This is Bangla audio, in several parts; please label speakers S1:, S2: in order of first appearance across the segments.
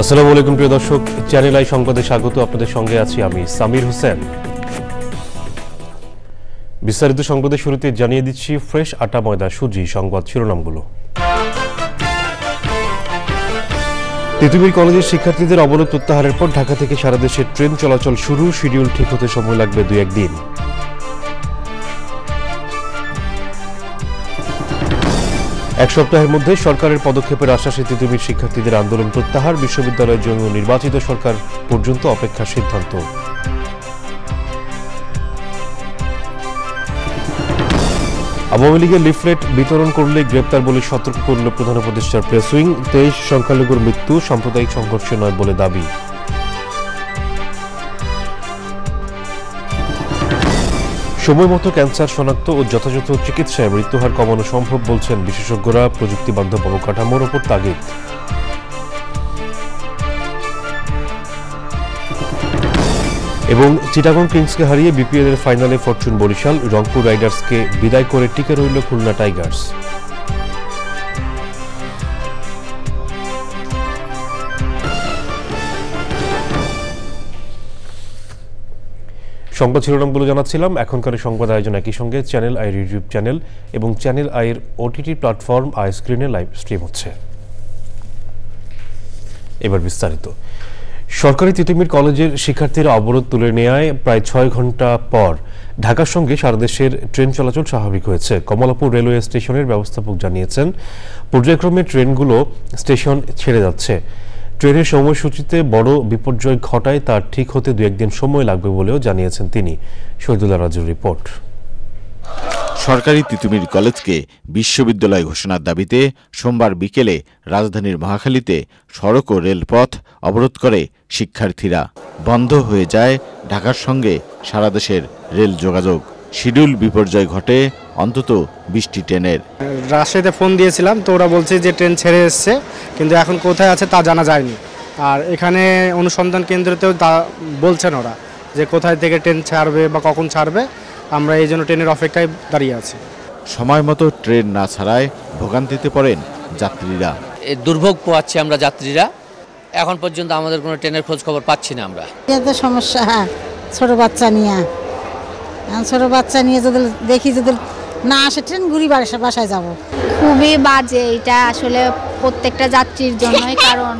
S1: আসসালামু আলাইকুম প্রিয় দর্শক, চ্যানেল আই সংবাদে স্বাগত। আপনাদের সঙ্গে আছি আমি সামির হোসেন। বিস্তারিত সংবাদের শুরুতে জানিয়ে দিচ্ছি ফ্রেশ আটা ময়দা সুজি সংবাদ শিরোনামগুলো। তিতুমির কলেজের শিক্ষার্থীদের অবরোধ প্রত্যাহারের পর ঢাকা থেকে সারা দেশে ট্রেন চলাচল শুরু, শিডিউল ঠিক হতে সময় লাগবে 2-1 দিন। এক সপ্তাহের মধ্যে সরকারের পদক্ষেপের আশ্বাসে তিতুমির শিক্ষার্থীদের আন্দোলন প্রত্যাহার, বিশ্ববিদ্যালয়ের জন্য নির্বাচিত সরকার পর্যন্ত অপেক্ষার সিদ্ধান্ত। আওয়ামী লীগের লিফলেট বিতরণ করলে গ্রেপ্তার বলে সতর্ক করল প্রধান উপদেষ্টার প্রেস উইং। 23 সংখ্যালঘুর মৃত্যু সাম্প্রদায়িক সংঘর্ষে নয় বলে দাবি। সময় মতো ক্যান্সার শনাক্ত ও যথাযথ চিকিৎসায় মৃত্যুহার কমানো সম্ভব বলছেন বিশেষজ্ঞরা, প্রযুক্তিবান্ধব অবকাঠামোর ওপর তাগিদ। এবং চিটাগং কিংসকে হারিয়ে বিপিএল এর ফাইনালে ফরচুন বরিশাল, রংপুর রাইডার্সকে বিদায় করে টিকে রইল খুলনা টাইগার্স। সংবাদ শিরোনামগুলো জানাচ্ছিলাম। এখনকার সংবাদ আয়োজন একই সঙ্গে চ্যানেল আইয়ের ইউটিউব চ্যানেল এবং চ্যানেল আইয়ের ওটিটি প্ল্যাটফর্ম আই স্ক্রিনে লাইভ স্ট্রিম হচ্ছে। এবার বিস্তারিত। সরকারি তিতুমির কলেজের শিক্ষার্থীরা অবরোধ তুলে নেওয়ায় প্রায় 6 ঘন্টা পর ঢাকার সঙ্গে সারা দেশের ট্রেন চলাচল স্বাভাবিক হয়েছে। কমলাপুর রেলওয়ে স্টেশনের ব্যবস্থাপক জানিয়েছেন, পর্যায়ক্রমে ট্রেনগুলো স্টেশন ছেড়ে যাচ্ছে। ট্রেনের সময়সূচিতে বড় বিপর্যয় ঘটায় তার ঠিক হতে 2-1 দিন সময় লাগবে বলেও জানিয়েছেন তিনি। শহীদুল্লাহ রাজুর রিপোর্ট।
S2: সরকারি তিতুমির কলেজকে বিশ্ববিদ্যালয় ঘোষণার দাবিতে সোমবার বিকেলে রাজধানীর মহাখালীতে সড়ক ও রেলপথ অবরোধ করে শিক্ষার্থীরা। বন্ধ হয়ে যায় ঢাকার সঙ্গে সারা দেশের রেল যোগাযোগ। শিডিউল বিপর্যয় ঘটে অন্তত 20টি ট্রেনের।
S3: রাজশাহীতে ফোন দিয়েছিলাম, তো ওরা বলছে যে ট্রেন ছেড়ে এসছে, কিন্তু এখন কোথায় আছে তা জানা যায়নি। আর এখানে অনুসন্ধান কেন্দ্রতেও তা বলছেন ওরা যে কোথায় থেকে ট্রেন ছাড়বে বা কখন ছাড়বে। আমরা এই জন্য ট্রেনের অপেক্ষায় দাঁড়িয়ে আছি।
S2: সময় মতো ট্রেন না ছাড়ায় ভোগান্তিতে পড়েন যাত্রীরা।
S4: দুর্ভোগ পোহাচ্ছি আমরা যাত্রীরা। এখন পর্যন্ত আমাদের কোনো ট্রেনের খোঁজ খবর পাচ্ছি না আমরা।
S5: এত সমস্যা, ছোট বাচ্চা নিয়ে যদি দেখি যদি না আসে ট্রেন, ঘুরি বাসায় যাব।
S6: খুবই বাজে এটা আসলে প্রত্যেকটা যাত্রীর জন্যই, কারণ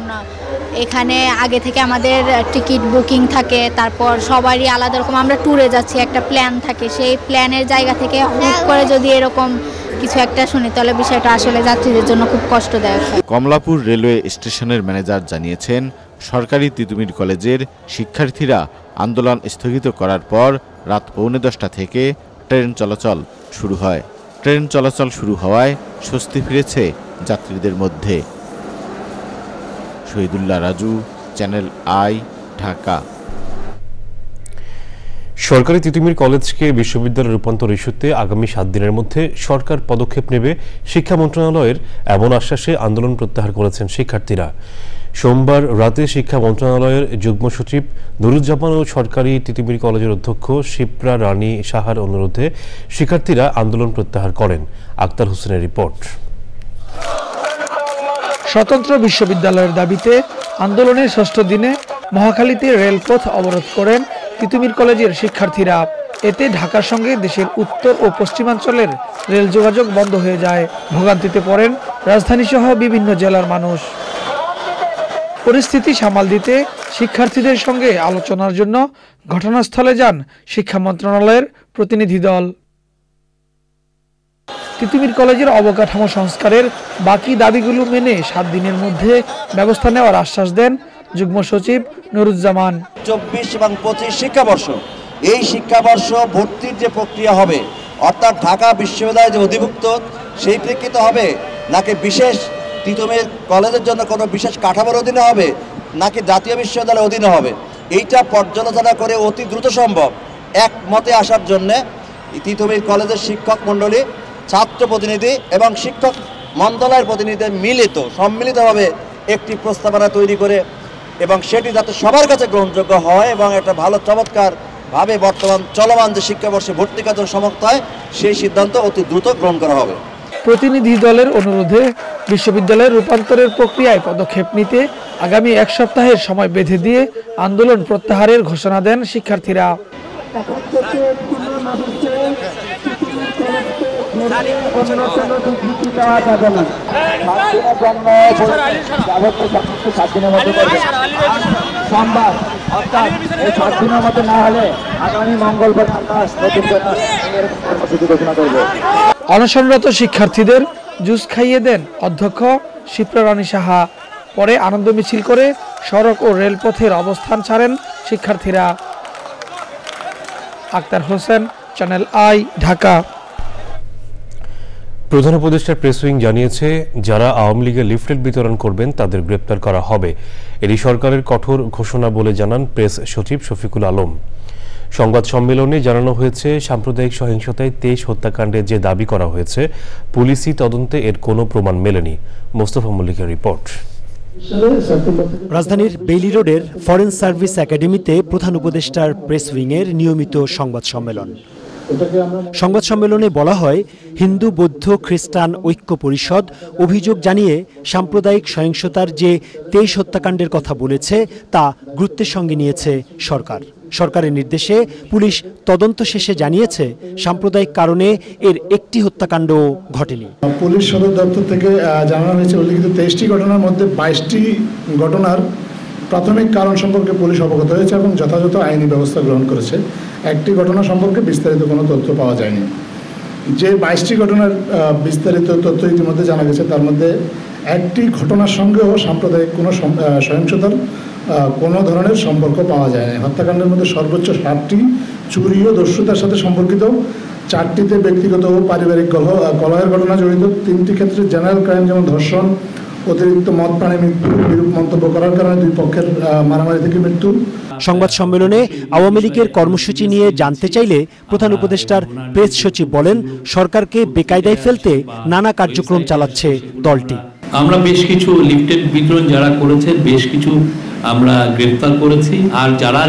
S6: এখানে আগে থেকে আমাদের টিকিট বুকিং থাকে, তারপর সবারই আলাদা রকম, আমরা ট্যুরে যাচ্ছি, একটা প্ল্যান থাকে, সেই প্ল্যানের জায়গা থেকে হুট করে যদি এরকম কিছু একটা শুনি তাহলে বিষয়টা আসলে যাত্রীদের জন্য খুব কষ্টদায়ক হয়।
S2: কমলাপুর রেলওয়ে স্টেশনের ম্যানেজার জানিয়েছেন, সরকারি তিতুমির কলেজের শিক্ষার্থীরা আন্দোলন স্থগিত করার পর রাত 10:45 থেকে ট্রেন চলাচল শুরু হয়। ট্রেন চলাচল শুরু হওয়ায় স্বস্তি ফিরেছে যাত্রীদের মধ্যে। Shahidullah Raju, channel I, Dhaka.
S1: সরকারি তিতুমির কলেজকে বিশ্ববিদ্যালয়ে রূপান্তর ইস্যুতে আগামী 7 দিনের মধ্যে সরকার পদক্ষেপ নেবে শিক্ষা মন্ত্রণালয়ের এমন আশ্বাসে আন্দোলন প্রত্যাহার করেছেন শিক্ষার্থীরা। সোমবার রাতে শিক্ষা মন্ত্রণালয়ের যুগ্ম সচিব নুরুজ্জামান ও সরকারি তিতুমির কলেজের অধ্যক্ষ শিপ্রা রানী সাহার অনুরোধে শিক্ষার্থীরা আন্দোলন প্রত্যাহার করেন। আক্তার হোসেনের রিপোর্ট।
S7: স্বতন্ত্র বিশ্ববিদ্যালয়ের দাবিতে আন্দোলনের 6ষ্ঠ দিনে মহাখালীতে রেলপথ অবরোধ করেন তিতুমির কলেজের শিক্ষার্থীরা। এতে ঢাকার সঙ্গে দেশের উত্তর ও পশ্চিমাঞ্চলের রেল যোগাযোগ বন্ধ হয়ে যায়। ভোগান্তিতে পড়েন রাজধানীসহ বিভিন্ন জেলার মানুষ। পরিস্থিতি সামাল দিতে শিক্ষার্থীদের সঙ্গে আলোচনার জন্য ঘটনাস্থলে যান শিক্ষা মন্ত্রণালয়ের প্রতিনিধি দল। তিতুমির কলেজের অবকাঠামো সংস্কারের বাকি দাবিগুলো মেনে 7 দিনের মধ্যে ব্যবস্থা নেওয়ার আশ্বাস দেন যুগ্ম সচিব নুরুজ্জামান।
S8: 24 এবং 25 শিক্ষাবর্ষ, এই শিক্ষাবর্ষ ভর্তির যে প্রক্রিয়া হবে, অর্থাৎ ঢাকা বিশ্ববিদ্যালয়ে যে অধিভুক্ত সেই প্রেক্ষিতে হবে, নাকি বিশেষ তিতুমির কলেজের জন্য কোনো বিশেষ কাঠামোর অধীনে হবে, নাকি জাতীয় বিশ্ববিদ্যালয়ের অধীনে হবে, এইটা পর্যালোচনা করে অতি দ্রুত সম্ভব একমতে আসার জন্য তিতুমির কলেজের শিক্ষক মণ্ডলী, ছাত্র প্রতিনিধি এবং শিক্ষক মন্ত্রণালয়ের প্রতিনিধিদের সম্মিলিতভাবে একটি প্রস্তাবনা তৈরি করে এবং সেটি যাতে সবার কাছে গ্রহণযোগ্য হয় এবং একটা ভালো চমৎকারভাবে বর্তমান চলমান যে শিক্ষাবর্ষে ভর্তি কার্য সমাপ্ত হয় সেই সিদ্ধান্ত অতি দ্রুত গ্রহণ করা হবে।
S7: প্রতিনিধি দলের অনুরোধে বিশ্ববিদ্যালয়ের রূপান্তরের প্রক্রিয়ায় পদক্ষেপ নিতে আগামী 1 সপ্তাহের সময় বেঁধে দিয়ে আন্দোলন প্রত্যাহারের ঘোষণা দেন শিক্ষার্থীরা। অনশনরত শিক্ষার্থীদের জুস খাইয়ে দেন অধ্যক্ষ শিপ্রা রানী সাহা। পরে আনন্দ মিছিল করে সড়ক ও রেলপথের অবস্থান ছাড়েন শিক্ষার্থীরা। Akhtar Hossain, Channel I, Dhaka.
S1: প্রধান উপদেষ্টার প্রেস উইং জানিয়েছে, যারা আওয়ামী লীগের লিফলেট বিতরণ করবেন তাদের গ্রেপ্তার করা হবে। এটি সরকারের কঠোর ঘোষণা বলে জানান প্রেস সচিব শফিকুল আলম। সংবাদ সম্মেলনে জানানো হয়েছে, সাম্প্রদায়িক সহিংসতায় 23 হত্যাকাণ্ডে যে দাবি করা হয়েছে, পুলিশি তদন্তে এর কোনো প্রমাণ মেলেনি। মোস্তফা মল্লিকের রিপোর্ট।
S9: রাজধানীর বেইলি রোডের ফরেন সার্ভিস একাডেমিতে প্রধান উপদেষ্টার প্রেস উইংয়ের নিয়মিত সংবাদ সম্মেলন। সংবাদ সম্মেলনে বলা হয়, হিন্দু বৌদ্ধ খ্রিস্টান ঐক্য পরিষদ অভিযোগ জানিয়ে সাম্প্রদায়িক সহিংসতার যে 23 হত্যাকাণ্ডের কথা বলেছে তা গুরুত্বের সঙ্গে নিয়েছে সরকার। সরকারের নির্দেশে পুলিশ তদন্ত শেষে জানিয়েছে, সাম্প্রদায়িক কারণে এর একটি হত্যাকাণ্ড ঘটেনি।
S10: পুলিশ সদর দপ্তর থেকে জানানো হয়েছে, উল্লিখিত 23টি ঘটনার মধ্যে 22টি ঘটনার প্রাথমিক কারণ সম্পর্কে পুলিশ অবগত হয়েছে এবং যথাযথ আইনি ব্যবস্থা গ্রহণ করেছে। একটি ঘটনা সম্পর্কে বিস্তারিত কোনো তথ্য পাওয়া যায়নি। যে 22টি ঘটনার বিস্তারিত তথ্য ইতিমধ্যে জানা গেছে, তার মধ্যে একটি ঘটনার সঙ্গেও সাম্প্রদায়িক কোনো সহিংসতার কোনো ধরনের সম্পর্ক পাওয়া যায় না। হত্যাকাণ্ডের মধ্যে সর্বোচ্চ 7টি চুরি ও দস্যুতার সাথে সম্পর্কিত, 4টিতে ব্যক্তিগত ও পারিবারিক কলহের ঘটনা জড়িত, 3টি ক্ষেত্রে জেনারেল ক্রাইম যেমন ধর্ষণ, অতিরিক্ত মদ পানে মৃত্যু, বিরূপ মন্তব্য করার কারণে 2 পক্ষের মারামারি থেকে মৃত্যু।
S9: সংবাদ সম্মেলনে আওয়ামী লীগের কর্মসূচি নিয়ে জানতে চাইলে প্রধান উপদেষ্টার প্রেস সচিব বলেন, সরকারকে বেকায়দায় ফেলতে নানা কার্যক্রম চালাচ্ছে দলটি।
S11: আমরা বেশ কিছু লিফটেড বিতরণ যারা করেছে, বেশ কিছু আমরা গ্রেফতার করেছি। আর যারা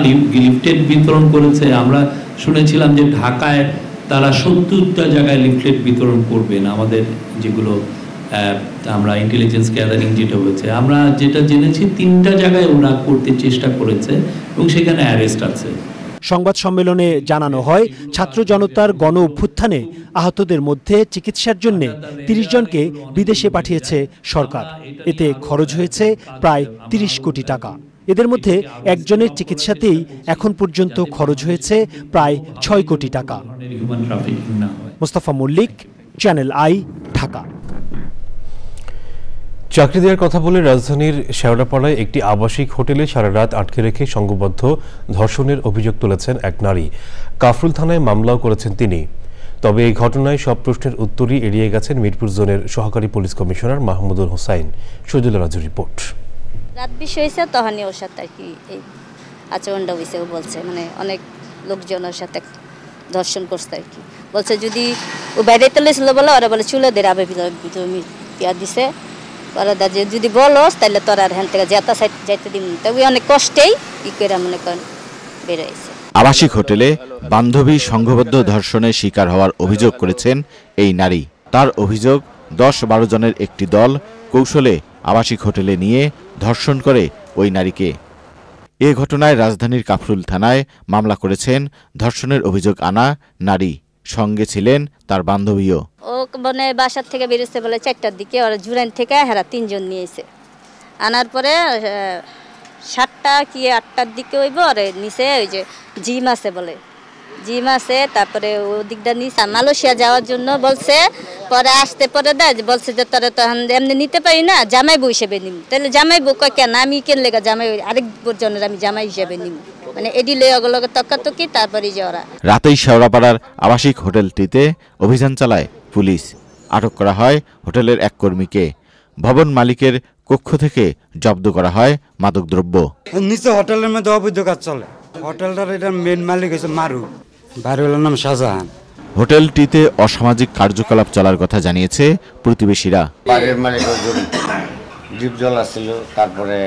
S11: লিফটেড বিতরণ করেছে, আমরা শুনেছিলাম যে ঢাকায় তারা 70টা জায়গায় লিফলেট বিতরণ করবেন। আমাদের যেগুলো আমরা ইন্টেলিজেন্স গ্যাদারিং যেটা হয়েছে, আমরা যেটা জেনেছি 3টা জায়গায় ওরা করতে চেষ্টা করেছে এবং সেখানে অ্যারেস্ট আছে।
S9: সংবাদ সম্মেলনে জানানো হয়, ছাত্র জনতার গণ অভ্যুত্থানে আহতদের মধ্যে চিকিৎসার জন্য 30 জনকে বিদেশে পাঠিয়েছে সরকার। এতে খরচ হয়েছে প্রায় 30 কোটি টাকা। এদের মধ্যে একজনের চিকিৎসাতেই এখন পর্যন্ত খরচ হয়েছে প্রায় 6 কোটি টাকা। Mostafa Mallick, Channel I, Dhaka.
S1: চাকরি দেওয়ার কথা বলে রাজধানীর শেওড়াপাড়ায় একটি আবাসিক হোটেলে সারা রাত আটকে রেখে সংঘবদ্ধ ধর্ষণের অভিযোগ তুলেছেন এক নারী। কাফরুল থানায় মামলাও করেছেন তিনি। তবে এই ঘটনায় সব প্রশ্নের উত্তরই এড়িয়ে গেছেন মিরপুর জোনের সহকারী পুলিশ কমিশনার মাহমুদুল হোসাইন। শহীদুল রাজুর রিপোর্ট।
S12: রাত বিষয় হয়েছে, তখনই ওর সাথে আর কি এই আচরণটা হয়েছে। ও বলছে মানে অনেক লোকজনের সাথে ধর্ষণ করছে আর কি। বলছে যদি ও বাইরে তুলেছিল বলে, ওরা বলে চুলে দিয়ে আবে তুমি পিয়া দিছে, ওরা যে যদি বলস তাহলে তোর আর হ্যান থেকে যেতা সাইড যাইতে দিন। তবে অনেক কষ্টেই ই করে মনে করেন বেরোয়েছে।
S2: আবাসিক হোটেলে বান্ধবী সংঘবদ্ধ ধর্ষণের শিকার হওয়ার অভিযোগ করেছেন এই নারী। তার অভিযোগ, 10-12 জনের একটি দল কৌশলে আবাসিক হোটেলে নিয়ে ধর্ষণ করে ওই নারীকে। এ ঘটনায় রাজধানীর কাফরুল থানায় মামলা করেছেন ধর্ষণের অভিযোগ আনা নারী। সঙ্গে ছিলেন তার বান্ধবীও।
S12: ও মানে বাসার থেকে বেরোচ্ছে বলে 4টার দিকে, ওরা জুরাইন থেকে হেরা 3 জন নিয়েছে। আনার পরে 7টা কি 8টার দিকে হইব, আর নিচে ওই যে জিম আছে বলে, জিম আছে। তারপরে ওদিকটা নিচে মালয়েশিয়া যাওয়ার জন্য বলছে। পরে আসতে পরে দেয় বলছে যে তোরা তো এমনি নিতে পারি না, জামাই বউ হিসেবে নিম। তাহলে জামাই বউ কয় কেন, আমি কেন লেগা জামাই আরেক জনের আমি জামাই হিসেবে নিম, মানে এডি লগে তকাতকি। তারপরে যে ওরা
S2: রাতেই শেওড়াপাড়ার আবাসিক হোটেলটিতে অভিযান চালায় পুলিশ। আটক করা হয় হোটেলের এক কর্মীকে। ভবন মালিকের কক্ষ থেকে জব্দ করা হয় মাদকদ্রব্য।
S13: নিচে হোটেলের মধ্যে অবৈধ কাজ চলে। হোটেলটার এটা মেন মালিক হচ্ছে মারু, বাড়িওয়ালার নাম শাহজাহান।
S2: হোটেলটিতে অসামাজিক কার্যকলাপ চলার কথা জানিয়েছে প্রতিবেশীরা।
S14: বাড়ির মালিক ডিপ জল আসছিল, তারপরে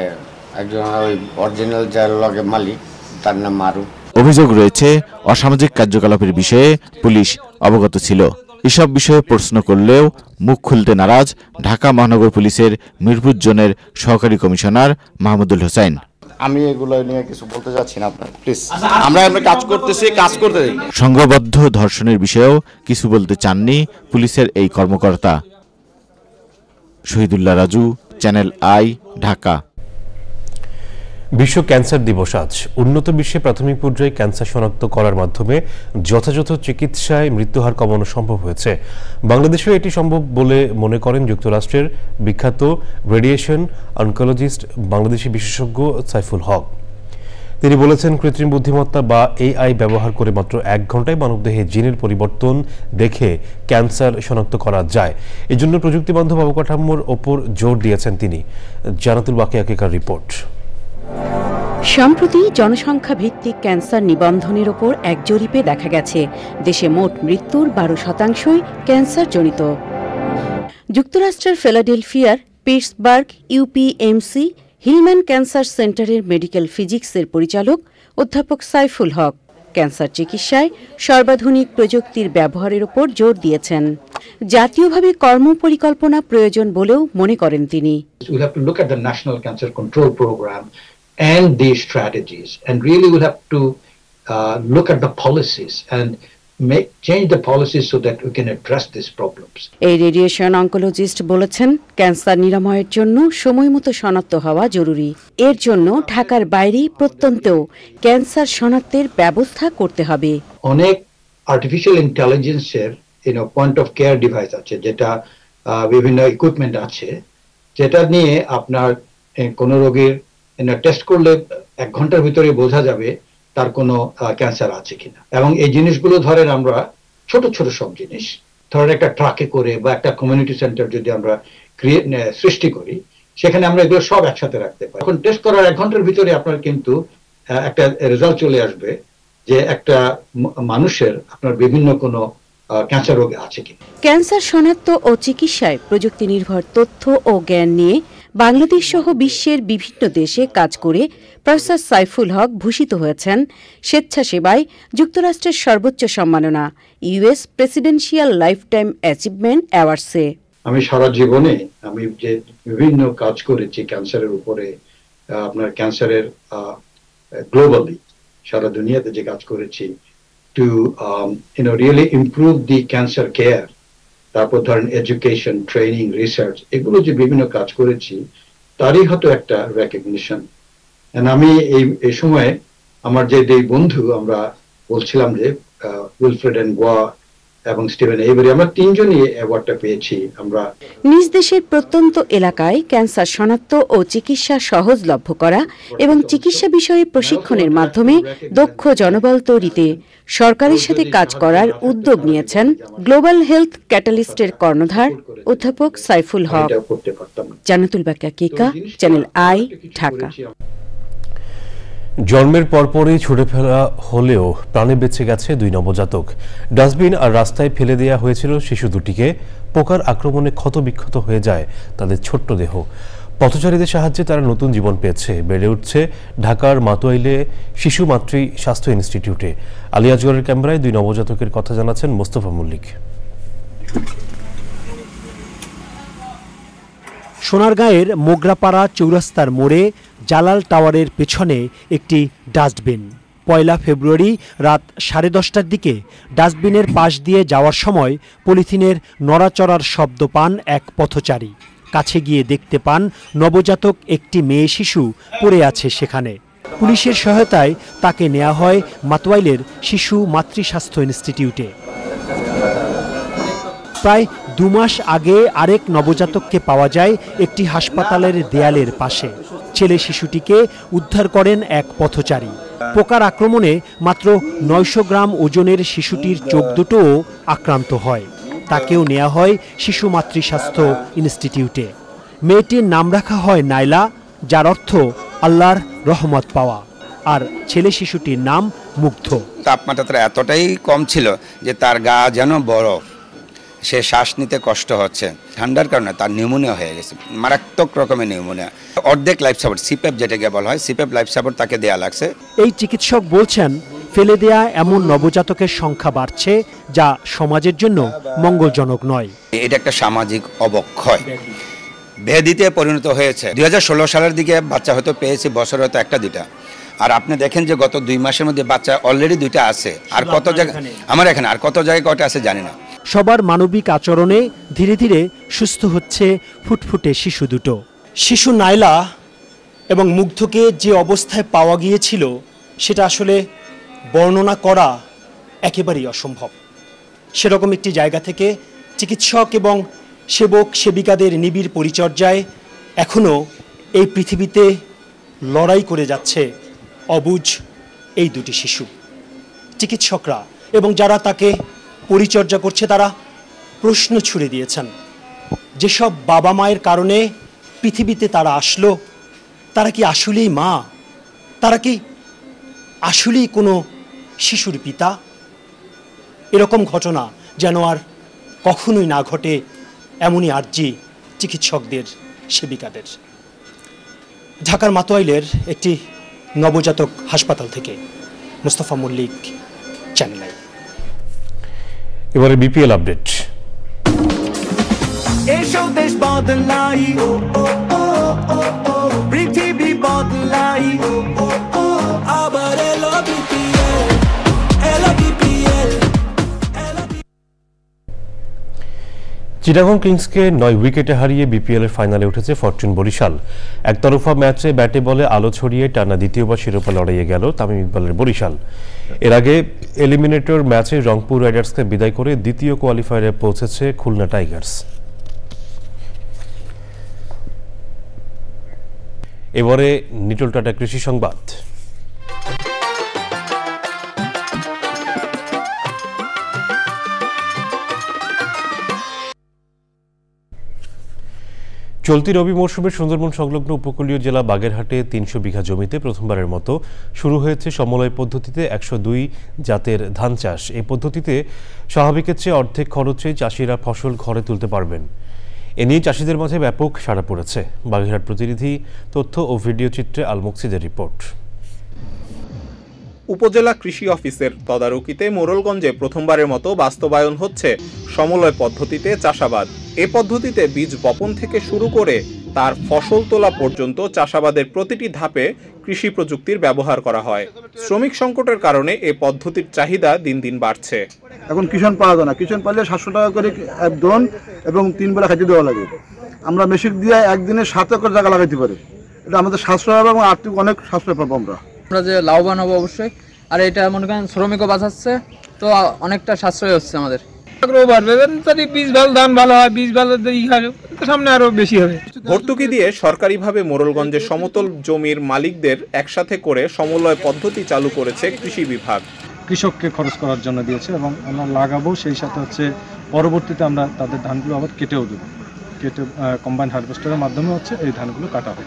S14: একজন ওই অরিজিনাল যার লগে মালিক, তার নাম মারু।
S2: অভিযোগ রয়েছে অসামাজিক কার্যকলাপের বিষয়ে পুলিশ অবগত ছিল। এসব বিষয়ে প্রশ্ন করলেও মুখ খুলতে নারাজ ঢাকা মহানগর পুলিশের মিরপুর জোনের সহকারী কমিশনার মাহমুদুল হোসেন।
S15: আমি এগুলো নিয়ে কিছু বলতে যাচ্ছি না, আপনার প্লিজ, আমরা কাজ করতেছি, কাজ করতে দিন।
S2: সংঘবদ্ধ ধর্ষণের বিষয়েও কিছু বলতে চাননি পুলিশের এই কর্মকর্তা। Shahidullah Raju, channel I, Dhaka.
S1: বিশ্ব ক্যান্সার দিবস আজ। উন্নত বিশ্বে প্রাথমিক পর্যায়ে ক্যান্সার শনাক্ত করার মাধ্যমে যথাযথ চিকিৎসায় মৃত্যুহার কমানো সম্ভব হয়েছে। বাংলাদেশেও এটি সম্ভব বলে মনে করেন যুক্তরাষ্ট্রের বিখ্যাত রেডিয়েশন অনকোলজিস্ট বাংলাদেশি বিশেষজ্ঞ সাইফুল হক। তিনি বলেছেন, কৃত্রিম বুদ্ধিমত্তা বা এআই ব্যবহার করে মাত্র 1 ঘন্টায় মানবদেহে জিনের পরিবর্তন দেখে ক্যান্সার শনাক্ত করা যায়। এজন্য প্রযুক্তিবান্ধব অবকাঠামোর ওপর জোর দিয়েছেন তিনি। জানাতুল বাকিয়া কেকার রিপোর্ট।
S16: সম্প্রতি জনসংখ্যা ভিত্তিক ক্যান্সার নিবন্ধনের ওপর এক জরিপে দেখা গেছে দেশে মোট মৃত্যুর 12% ক্যান্সার জনিত। যুক্তরাষ্ট্রের ফিলাডেলফিয়ার পিটসবার্গ ইউপিএমসি হিলম্যান ক্যান্সার সেন্টারের মেডিকেল ফিজিক্সের পরিচালক অধ্যাপক সাইফুল হক ক্যান্সার চিকিৎসায় সর্বাধুনিক প্রযুক্তির ব্যবহারের ওপর জোর দিয়েছেন। জাতীয়ভাবে কর্মপরিকল্পনা প্রয়োজন বলেও মনে করেন তিনি।
S17: And these strategies, and really we'll have to look at the policies and change the policies so that we can address these problems.
S16: এই রেডিয়েশন অনকোলজিস্ট বলেছেন, ক্যান্সার নিরাময়ের জন্য সময়মতো শনাক্ত হওয়া জরুরি। এর জন্য ঢাকার বাইরে প্রত্যন্তেও ক্যান্সার শনাক্তের ব্যবস্থা করতে হবে।
S17: অনেক আর্টিফিশিয়াল ইন্টেলিজেন্সের পয়েন্ট অফ কেয়ার ডিভাইস আছে, যেটা বিভিন্ন ইকুইপমেন্ট আছে, যেটা নিয়ে আপনার কোনো রোগীর টেস্ট করলে 1 ঘন্টার ভিতরে বোঝা যাবে তার কোনো ক্যান্সার আছে কিনা। এবং এই জিনিসগুলো ধরেন আমরা ছোট ছোট সব জিনিস ধরেন একটা ট্রাকে করে বা একটা কমিউনিটি সেন্টার যদি আমরা সৃষ্টি করি, সেখানে আমরা এগুলো সব একসাথে রাখতে পারি। এখন টেস্ট করার 1 ঘন্টার ভিতরে আপনার কিন্তু একটা রেজাল্ট চলে আসবে যে একটা মানুষের আপনার বিভিন্ন কোনো ক্যান্সার রোগ আছে কিনা।
S16: ক্যান্সার শনাক্ত ও চিকিৎসায় প্রযুক্তি নির্ভর তথ্য ও জ্ঞান নিয়ে বাংলাদেশ সহ বিশ্বের বিভিন্ন দেশে কাজ করে প্রফেসর সাইফুল হক ভূষিত হয়েছেন স্বেচ্ছাসেবায় যুক্তরাষ্ট্রের সর্বোচ্চ সম্মাননা ইউএস প্রেসিডেন্সিয়াল লাইফটাইম অ্যাচিভমেন্ট অ্যাওয়ার্ডসে।
S17: আমি সারা জীবনে আমি যে বিভিন্ন কাজ করেছি ক্যান্সারের উপরে, আপনার ক্যান্সারের গ্লোবালি সারা দুনিয়াতে যে কাজ করেছি to really improve the cancer care, তারপর ধরেন এডুকেশন, ট্রেনিং, রিসার্চ, এগুলো যে বিভিন্ন কাজ করেছি তারই হয়তো একটা রেকগনিশন। আমি এই সময়ে আমার যে দুই বন্ধু আমরা বলছিলাম যে উইলফ্রেড এন্ড গোয়া এবং স্টিভেন এইভেরি, আমরা 3 জনই অ্যাওয়ার্ডটা পেয়েছি। আমরা
S16: নিজ দেশের প্রত্যন্ত এলাকায় ক্যান্সার শনাক্ত ও চিকিৎসা সহজলভ্য করা এবং চিকিৎসা বিষয়ে প্রশিক্ষণের মাধ্যমে দক্ষ জনবল তৈরিতে সরকারের সাথে কাজ করার উদ্যোগ নিয়েছেন গ্লোবাল হেলথ ক্যাটালিস্টের কর্ণধার অধ্যাপক সাইফুল হক। জান্নাতুল বাকিয়া কেকা, চ্যানেল আই, ঢাকা।
S1: জন্মের পরপরই ছুটে ফেলা হলেও প্রাণে বেঁচে গেছে 2 নবজাতক। ডাস্টবিন আর রাস্তায় ফেলে দেওয়া হয়েছিল শিশু দুটিকে। পোকার আক্রমণে ক্ষতবিক্ষত হয়ে যায় তাদের ছোট্ট দেহ। পথচারীদের সাহায্যে তারা নতুন জীবন পেয়েছে। বেড়ে উঠছে ঢাকার মাতুয়াইলে শিশু মাতৃ স্বাস্থ্য ইনস্টিটিউটে। আলিয়াজগড়ের ক্যামেরায় 2 নবজাতকের কথা জানাচ্ছেন মোস্তফা মল্লিক।
S9: সোনারগাঁয়ের মোগরাপাড়া চৌরাস্তার মোড়ে জালাল টাওয়ারের পেছনে একটি ডাস্টবিন। 1 ফেব্রুয়ারি রাত 10:30টার দিকে ডাস্টবিনের পাশ দিয়ে যাওয়ার সময় পলিথিনের নড়াচড়ার শব্দ পান এক পথচারী। কাছে গিয়ে দেখতে পান নবজাতক একটি মেয়ে শিশু পড়ে আছে সেখানে। পুলিশের সহায়তায় তাকে নেওয়া হয় মাতোয়াইলের শিশু মাতৃস্বাস্থ্য ইনস্টিটিউটে। প্রায় 2 মাস আগে আরেক নবজাতককে পাওয়া যায় একটি হাসপাতালের দেয়ালের পাশে। ছেলে শিশুটিকে উদ্ধার করেন এক পথচারী। পোকার আক্রমণে মাত্র 900 গ্রাম ওজনের শিশুটির চোখ দুটোও আক্রান্ত হয়। তাকেও নেওয়া হয় শিশু মাতৃস্বাস্থ্য ইনস্টিটিউটে। মেয়েটির নাম রাখা হয় নাইলা, যার অর্থ আল্লাহর রহমত পাওয়া, আর ছেলে শিশুটির নাম মুগ্ধ।
S18: তাপমাত্রা এতটাই কম ছিল যে তার গা যেন বরফ, সে শ্বাস নিতে কষ্ট হচ্ছে। ঠান্ডার কারণে তার নিউমোনিয়া হয়ে গেছে, মারাত্মক রকমের নিউমোনিয়া। অর্ধেক লাইফ সাপোর্ট, সিপ্যাপ যেটাকে বলা হয়, সিপ্যাপ লাইফ সাপোর্ট তাকে দেয়া লাগছে।
S9: এই চিকিৎসক বলছেন ফেলে দেয়া এমন নবজাতকের সংখ্যা বাড়ছে, যা সমাজের জন্য মঙ্গলজনক নয়।
S18: এটা একটা সামাজিক অবক্ষয়, ব্যাধিতে পরিণত হয়েছে। 2016 সালের দিকে বাচ্চা হয়তো পেয়েছি বছরে হয়তো একটা দুইটা, আর আপনি দেখেন যে গত 2 মাসের মধ্যে বাচ্চা অলরেডি 2টা আছে। আর কত জায়গায় আমার এখানে আর কত জায়গায় কয়টা আছে জানি না।
S9: সবার মানবিক আচরণে ধীরে ধীরে সুস্থ হচ্ছে ফুটফুটে শিশু দুটো। শিশু নাইলা এবং মুগ্ধকে যে অবস্থায় পাওয়া গিয়েছিল সেটা আসলে বর্ণনা করা একেবারেই অসম্ভব। সেরকম একটি জায়গা থেকে চিকিৎসক এবং সেবক সেবিকাদের নিবিড় পরিচর্যায় এখনও এই পৃথিবীতে লড়াই করে যাচ্ছে অবুঝ এই দুটি শিশু। চিকিৎসকরা এবং যারা তাকে পরিচর্যা করছে তারা প্রশ্ন ছুড়ে দিয়েছেন, যেসব বাবা মায়ের কারণে পৃথিবীতে তারা আসলো, তারা কি আসলেই মা? তারা কি আসলেই কোনো শিশুর পিতা? এরকম ঘটনা যেন আর কখনোই না ঘটে, এমনই আর্জি চিকিৎসকদের, সেবিকাদের। ঢাকার মাতোয়াইলের একটি নবজাতক হাসপাতাল থেকে মোস্তফা মল্লিক, চ্যানেল আই।
S1: এবারে বিপিএল আপডেট।
S19: এসো দেশ বদলাই, পৃথিবী বদলাই, আবার এলো বিপিএল, এলো বিপিএল।
S1: চিটাগং কিংসকে 9 উইকেটে হারিয়ে বিপিএল এর ফাইনালে উঠেছে ফরচুন বরিশাল। একতরফা ম্যাচে ব্যাটে বলে আলো ছড়িয়ে টানা দ্বিতীয়বার শিরোপা লড়াইয়ে গেল তামিম ইকবালের বরিশাল। এর আগে এলিমিনেটর ম্যাচে রংপুর রাইডার্সকে বিদায় করে দ্বিতীয় কোয়ালিফায়ারে পৌঁছেছে খুলনা টাইগার্স। এবারে নিটল টাটা কৃষি সংবাদ। চলতি রবি মৌসুমে সুন্দরবন সংলগ্ন উপকূলীয় জেলা বাগেরহাটে 300 বিঘা জমিতে প্রথমবারের মতো শুরু হয়েছে সমলয় পদ্ধতিতে 102 জাতের ধান চাষ। এই পদ্ধতিতে স্বাভাবিকের চেয়ে অর্ধেক খরচে চাষিরা ফসল ঘরে তুলতে পারবেন। এ নিয়ে চাষিদের মাঝে ব্যাপক সাড়া পড়েছে। বাগেরহাট প্রতিনিধি তথ্য ও ভিডিও চিত্রে আল মুকসিদের রিপোর্ট।
S20: উপজেলা কৃষি অফিসের তদারকিতে মোড়লগঞ্জে প্রথমবারের মতো বাস্তবায়ন হচ্ছে সমলয় পদ্ধতিতে চাষাবাদ। এ পদ্ধতিতে বীজ বপন থেকে শুরু করে তার ফসল তোলা পর্যন্ত চাষাবাদের প্রতিটি ধাপে কৃষি প্রযুক্তির ব্যবহার করা হয়। শ্রমিক সংকটের কারণে এ পদ্ধতির চাহিদা দিন দিন বাড়ছে।
S21: এখন কিষাণ পাওয়া যায় না, কিষাণ পাইলে 700 টাকা করে এক ড্রোন এবং 3 বেলা খাইতে দেওয়া লাগে। আমরা মেশিন দিয়ে একদিনে 7 একর জায়গা লাগাইতে পারি। এটা আমাদের সাশ্রয় হবে এবং আর্থিক অনেক সাশ্রয় পাবো আমরা
S22: যে লাভবান হবো অবশ্যই। আর এটা মনে করেন শ্রমিকও বাঁচাচ্ছে, তো অনেকটা সাশ্রয় হচ্ছে আমাদের।
S20: ভর্তুকি দিয়ে সরকারিভাবে মোড়লগঞ্জের সমতল জমির মালিকদের একসাথে করে সমলয় পদ্ধতি চালু করেছে কৃষি বিভাগ।
S23: কৃষককে খরচ করার জন্য দিয়েছে এবং আমরা লাগাবো, সেই সাথে হচ্ছে পরবর্তীতে আমরা তাদের ধানগুলো আবার কেটেও দেবো। কেটে কম্বাইন হারভেস্টারের মাধ্যমে হচ্ছে এই ধানগুলো কাটা হবে।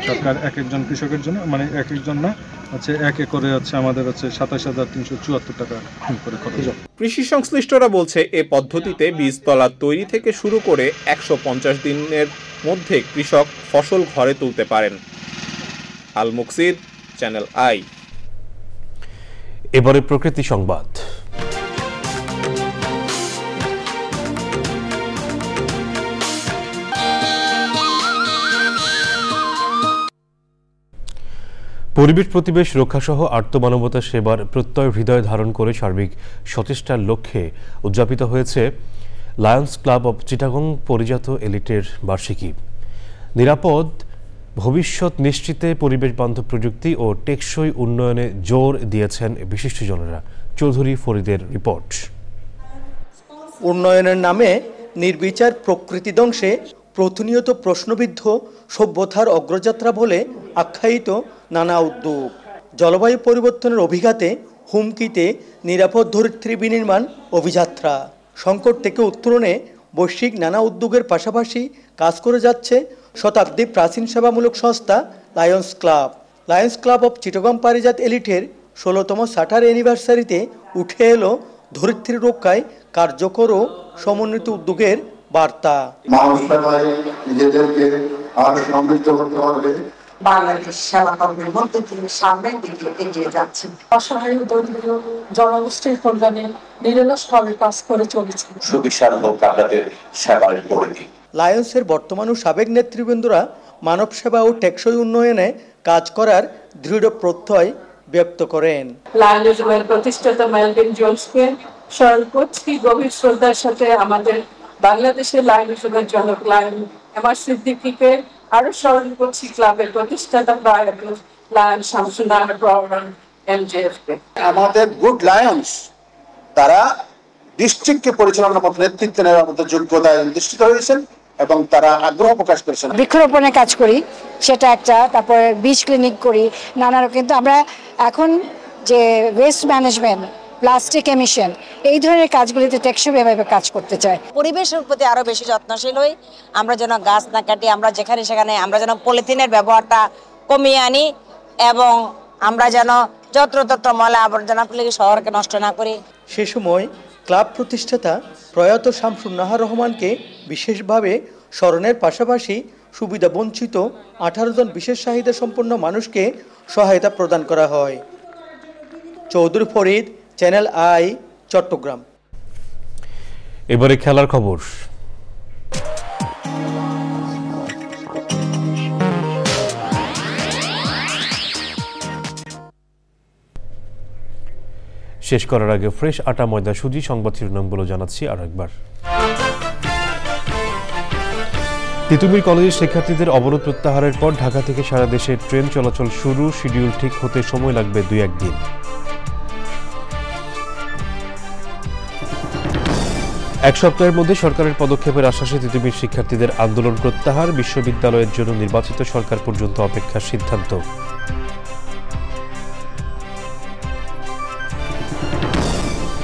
S23: সরকার এক একজন কৃষকের জন্য মানে এক একজন না হচ্ছে 1 একরে হচ্ছে আমাদের হচ্ছে 27,374 টাকা করে খরচ।
S20: কৃষি সংশ্লিষ্টরা বলছে এ পদ্ধতিতে বীজতলা তৈরি থেকে শুরু করে 150 দিনের মধ্যে কৃষক ফসল ঘরে তুলতে পারেন। আল মুকসিদ, চ্যানেল আই।
S1: এবারে প্রকৃতি সংবাদ। পরিবেশ প্রতিবেশ রক্ষাসহ আর্তমানবতা সেবার প্রত্যয় হৃদয় ধারণ করে সার্বিক সচেষ্টার লক্ষ্যে উদযাপিত হয়েছে Lions Club of Chittagong Parijat এলিটের বার্ষিকী। নিরাপদ ভবিষ্যৎ নিশ্চিতে পরিবেশ বান্ধব প্রযুক্তি ও টেকসই উন্নয়নে জোর দিয়েছেন বিশিষ্টজনেরা। চৌধুরী ফরিদের রিপোর্ট।
S24: উন্নয়নের নামে নির্বিচার প্রকৃতি ধ্বংসে প্রতিনিয়ত প্রশ্নবিদ্ধ সভ্যতার অগ্রযাত্রা বলে আখ্যায়িত নানা উদ্যোগ। জলবায়ু পরিবর্তনের অভিঘাতে হুমকিতে নিরাপদ ধরিত্রী বিনির্মাণ অভিযাত্রা। সংকট থেকে উত্তরণে বৈশ্বিক নানা উদ্যোগের পাশাপাশি কাজ করে যাচ্ছে শতাব্দী প্রাচীন সেবামূলক সংস্থা Lions Club. Lions Club of Chittagong Parijat এলিটের 16তম শাটার অ্যানিভার্সারিতে উঠে এলো ধরিত্রী রক্ষায় কার্যকর ও সমন্বিত উদ্যোগের বার্তা।
S25: মানুষরা নিজেদেরকে আরো সমৃদ্ধ করতে হবে,
S3: বাংলাদেশ সেবা কর্মের মধ্যে তিনি সামনের দিকে এগিয়ে যাচ্ছেন। অসহায় দরিদ্র জনগোষ্ঠীর কল্যাণে নিরলসভাবে কাজ করে চলেছেন।
S4: সুবিশাল হোক আপনাদের সেবার পরিধি।
S24: লায়ন্সের বর্তমান ও সাবেক নেতৃবৃন্দরা মানব সেবা ও টেকসই উন্নয়নে কাজ করার দৃঢ় প্রত্যয় ব্যক্ত করেন।
S3: লায়ন্সের প্রতিষ্ঠাতা মেলভিন জোন্সকে স্মরণ করছি গভীর শ্রদ্ধার সাথে। আমাদের বাংলাদেশের লায়ন্সের জনক লায়ন এমআর সিদ্দিকীকে আরো স্মরণ করছি ক্লাবের প্রতিষ্ঠাতা লায়ন শামসুন্নাহার প্রবরণ এমজেএফকে।
S4: আমাদের গুড লায়ন্স তারা ডিস্ট্রিক্টকে পরিচালনার মতো নেতৃত্ব নেওয়ার মতো যোগ্যতায় প্রতিষ্ঠিত হয়েছেন এবং তারা আগ্রহ প্রকাশ করেছেন।
S5: বৃক্ষরোপণের কাজ করি সেটা একটা, তারপরে বীজ ক্লিনিক করি নানা রকম। কিন্তু আমরা এখন যে ওয়েস্ট ম্যানেজমেন্ট, প্লাস্টিক এমিশন, এই ধরনের কাজগুলিতে টেকসইভাবে কাজ করতে চাই।
S6: পরিবেশের প্রতি আরো বেশি যত্নশীল হই, আমরা যেন গাছ না কাটি, আমরা যেখানে সেখানে আমরা যেন পলিথিনের ব্যবহারটা কমিয়ে আনি এবং আমরা যেন যত্রতত্র ময়লা আবর্জনা ফেলে শহরকে নষ্ট না করি।
S24: সে সময় ক্লাব প্রতিষ্ঠাতা প্রয়াত শামসুন্নাহার রহমানকে বিশেষভাবে স্মরণের পাশাপাশি সুবিধা বঞ্চিত 18 জন বিশেষ চাহিদা সম্পন্ন মানুষকে সহায়তা প্রদান করা হয়। Chowdhury Farid, Channel I, Chattogram.
S1: এবারে খেলার খবর। শেষ করার আগে ফ্রেশ আটা ময়দা সুজি সংবাদ শিরোনামগুলো জানাচ্ছি আর একবার। তিতুমির কলেজের শিক্ষার্থীদের অবরোধ প্রত্যাহারের পর ঢাকা থেকে সারা দেশে ট্রেন চলাচল শুরু, শিডিউল ঠিক হতে সময় লাগবে 2-1 দিন। এক সপ্তাহের মধ্যে সরকারের পদক্ষেপের আশ্বাসে তিতুমির শিক্ষার্থীদের আন্দোলন প্রত্যাহার, বিশ্ববিদ্যালয়ের জন্য নির্বাচিত সরকার পর্যন্ত অপেক্ষার সিদ্ধান্ত।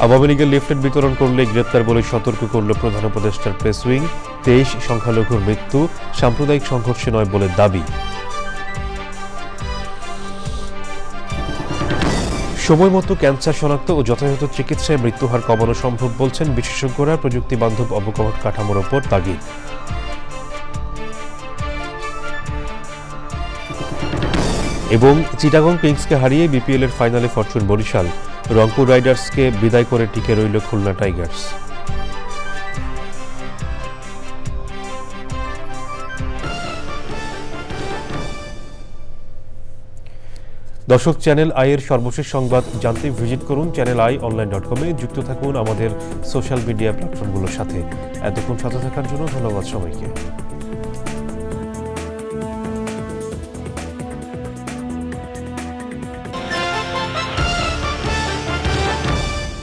S1: আওয়ামী লীগের লিফলেট বিতরণ করলে গ্রেপ্তার বলে সতর্ক করল প্রধান উপদেষ্টার প্রেস উইং। 23 সংখ্যালঘুর মৃত্যু সাম্প্রদায়িক সংঘর্ষে নয় বলে দাবি। সময় মতো ক্যান্সার শনাক্ত ও যথাযথ চিকিৎসায় মৃত্যুহার কমানো সম্ভব বলছেন বিশেষজ্ঞরা, প্রযুক্তি বান্ধব অবকাঠামোর ওপর তাগিদ। এবং চিটাগং কিংসকে হারিয়ে বিপিএল এর ফাইনালে ফরচুন বরিশাল, রংপুর রাইডার্সকে বিদায় করে টিকে রইল খুলনা টাইগার্স। দর্শক, চ্যানেল আই এর সর্বশেষ সংবাদ জানতে ভিজিট করুন channelionline.com-এ। যুক্ত থাকুন আমাদের সোশ্যাল মিডিয়া প্ল্যাটফর্মগুলোর সাথে। এতক্ষণ সাথে থাকার জন্য ধন্যবাদ সবাইকে।